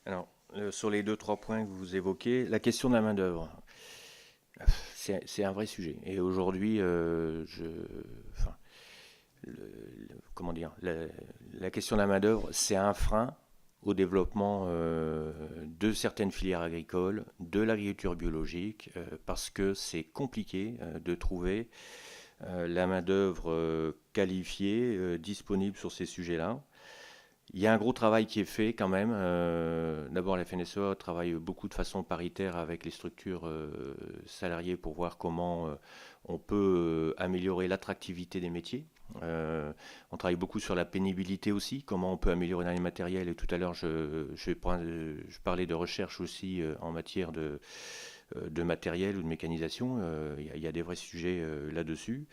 Alors, sur les deux, trois points que vous évoquez, la question de la main-d'œuvre, c'est un vrai sujet. Et aujourd'hui, enfin, comment dire, la question de la main-d'œuvre, c'est un frein au développement de certaines filières agricoles, de l'agriculture biologique, parce que c'est compliqué de trouver la main-d'œuvre qualifiée, disponible sur ces sujets-là. Il y a un gros travail qui est fait quand même. D'abord, la FNSEA travaille beaucoup de façon paritaire avec les structures salariées pour voir comment on peut améliorer l'attractivité des métiers. On travaille beaucoup sur la pénibilité aussi, comment on peut améliorer dans les matériels. Et tout à l'heure, je parlais de recherche aussi en matière de matériel ou de mécanisation. Il y a des vrais sujets là-dessus.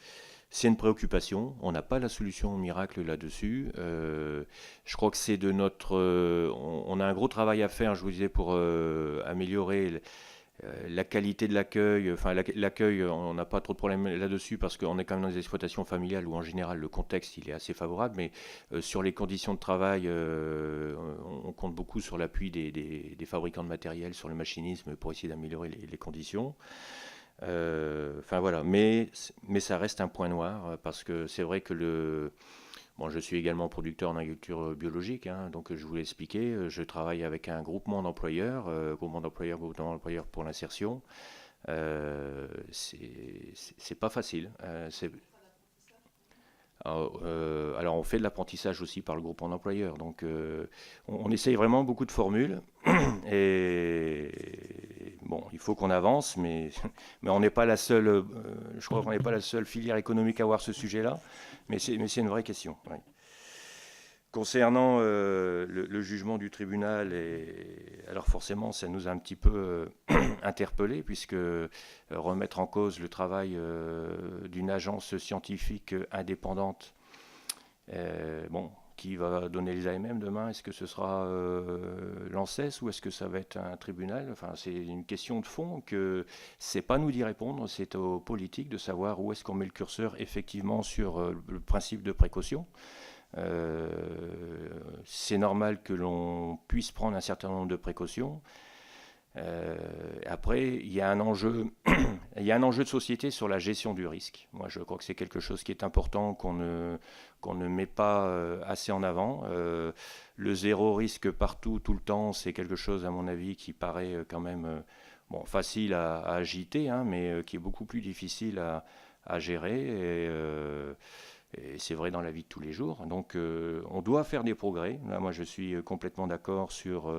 C'est une préoccupation. On n'a pas la solution miracle là-dessus. Je crois que c'est de notre. On a un gros travail à faire, je vous disais, pour améliorer la qualité de l'accueil. Enfin, l'accueil, on n'a pas trop de problèmes là-dessus parce qu'on est quand même dans des exploitations familiales où en général le contexte il est assez favorable. Mais sur les conditions de travail, on compte beaucoup sur l'appui des fabricants de matériel, sur le machinisme pour essayer d'améliorer les conditions. Enfin voilà, mais ça reste un point noir parce que c'est vrai que bon, je suis également producteur en agriculture biologique, hein, donc je vous l'ai expliqué, je travaille avec un groupement d'employeurs pour l'insertion. C'est pas facile. Alors on fait de l'apprentissage aussi par le groupement d'employeurs, donc on essaye vraiment beaucoup de formules et bon, il faut qu'on avance, mais on n'est pas la seule. Je crois qu'on n'est pas la seule filière économique à avoir ce sujet-là, mais c'est une vraie question. Ouais. Concernant le jugement du tribunal, alors forcément, ça nous a un petit peu interpellés, puisque remettre en cause le travail d'une agence scientifique indépendante, bon, qui va donner les AMM demain? Est-ce que ce sera l'ANSES ou est-ce que ça va être un tribunal? Enfin, c'est une question de fond que c'est pas nous d'y répondre, c'est aux politiques de savoir où est-ce qu'on met le curseur effectivement sur le principe de précaution. Euh, c'est normal que l'on puisse prendre un certain nombre de précautions. Après, il y a un enjeu, il y a un enjeu de société sur la gestion du risque. Moi, je crois que c'est quelque chose qui est important qu'on ne met pas assez en avant. Le zéro risque partout, tout le temps, c'est quelque chose, à mon avis, qui paraît quand même bon, facile à agiter, hein, mais qui est beaucoup plus difficile à gérer. Et c'est vrai dans la vie de tous les jours. Donc on doit faire des progrès. Là, moi, je suis complètement d'accord sur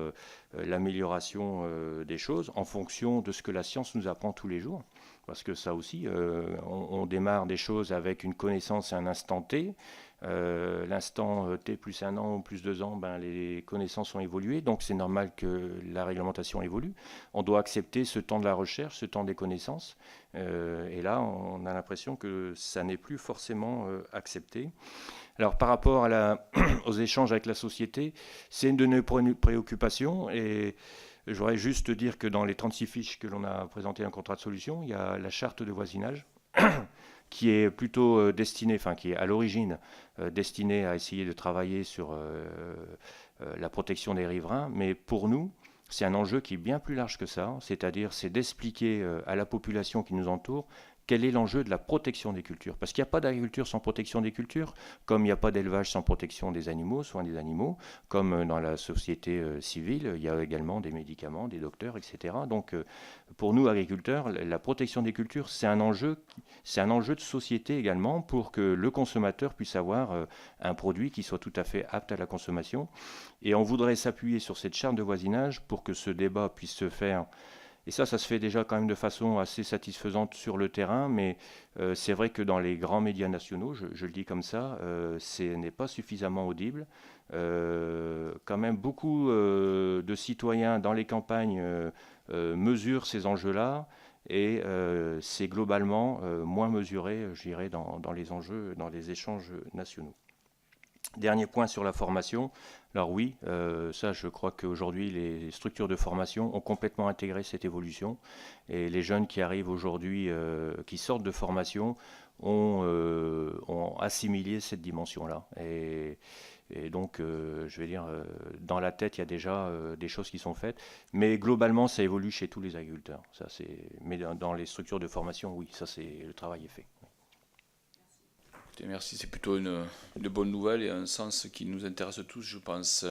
l'amélioration des choses en fonction de ce que la science nous apprend tous les jours. Parce que ça aussi, on démarre des choses avec une connaissance à un instant T. L'instant T plus un an ou plus 2 ans, ben, les connaissances ont évolué, donc c'est normal que la réglementation évolue. On doit accepter ce temps de la recherche, ce temps des connaissances, et là on a l'impression que ça n'est plus forcément accepté. Alors par rapport aux échanges avec la société, c'est une de nos préoccupations, et je voudrais juste dire que dans les 36 fiches que l'on a présentées en contrat de solution, il y a la charte de voisinage qui est plutôt destinée, enfin qui est à l'origine destinée à essayer de travailler sur la protection des riverains, mais pour nous, c'est un enjeu qui est bien plus large que ça, c'est-à-dire c'est d'expliquer à la population qui nous entoure quel est l'enjeu de la protection des cultures. Parce qu'il n'y a pas d'agriculture sans protection des cultures, comme il n'y a pas d'élevage sans protection des animaux, soins des animaux, comme dans la société civile, il y a également des médicaments, des docteurs, etc. Donc pour nous, agriculteurs, la protection des cultures, c'est un enjeu de société également pour que le consommateur puisse avoir un produit qui soit tout à fait apte à la consommation. Et on voudrait s'appuyer sur cette charte de voisinage pour que ce débat puisse se faire. Et ça se fait déjà quand même de façon assez satisfaisante sur le terrain, mais c'est vrai que dans les grands médias nationaux, je le dis comme ça, ce n'est pas suffisamment audible. Quand même beaucoup de citoyens dans les campagnes mesurent ces enjeux-là, et c'est globalement moins mesuré, je dirais, dans les enjeux, dans les échanges nationaux. Dernier point sur la formation. Alors oui, ça je crois qu'aujourd'hui les structures de formation ont complètement intégré cette évolution, et les jeunes qui arrivent aujourd'hui, qui sortent de formation, ont assimilé cette dimension-là. Et Et donc, je vais dire, dans la tête, il y a déjà des choses qui sont faites. Mais globalement, ça évolue chez tous les agriculteurs. Mais dans les structures de formation, oui, le travail est fait. Écoutez, merci, c'est plutôt une bonne nouvelle et un sens qui nous intéresse tous, je pense.